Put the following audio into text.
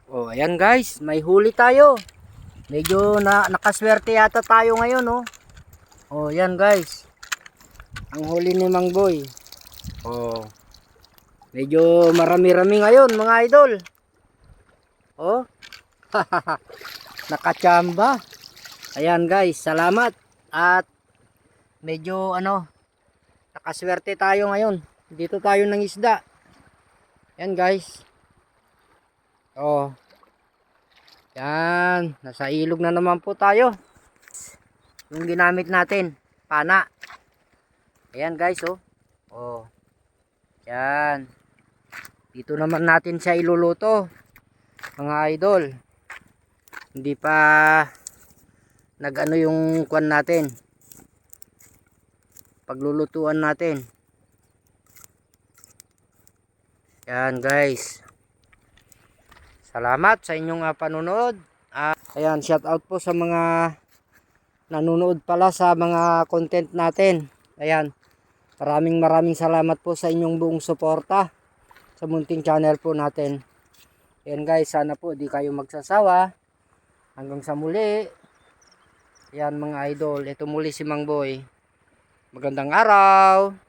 Oh, ayan guys, may huli tayo. Medyo nakaswerte yata tayo ngayon, oh. Oh, ayan guys. Ang huli ni Mang Boy. Oh. Medyo marami-rami ngayon, mga idol. Oh. Nakachamba. Ayan guys, salamat. At medyo nakaswerte tayo ngayon. Dito tayo ng isda. Ayan guys. Oh. Yan, nasa ilog na naman po tayo. Yung ginamit natin, pana. Ayan guys, oh. Oh. Yan. Dito naman natin siya iluluto, mga idol. Hindi pa nagano yung kwan natin. Paglulutuan natin. Yan guys. Salamat sa inyong panunood. Ayan, shout out po sa mga nanonood pala sa mga content natin. Ayan. Maraming salamat po sa inyong buong suporta sa munting channel po natin. Ayan guys, sana po di kayo magsasawa. Hanggang sa muli. Ayan mga idol, ito muli si Mang Boy. Magandang araw.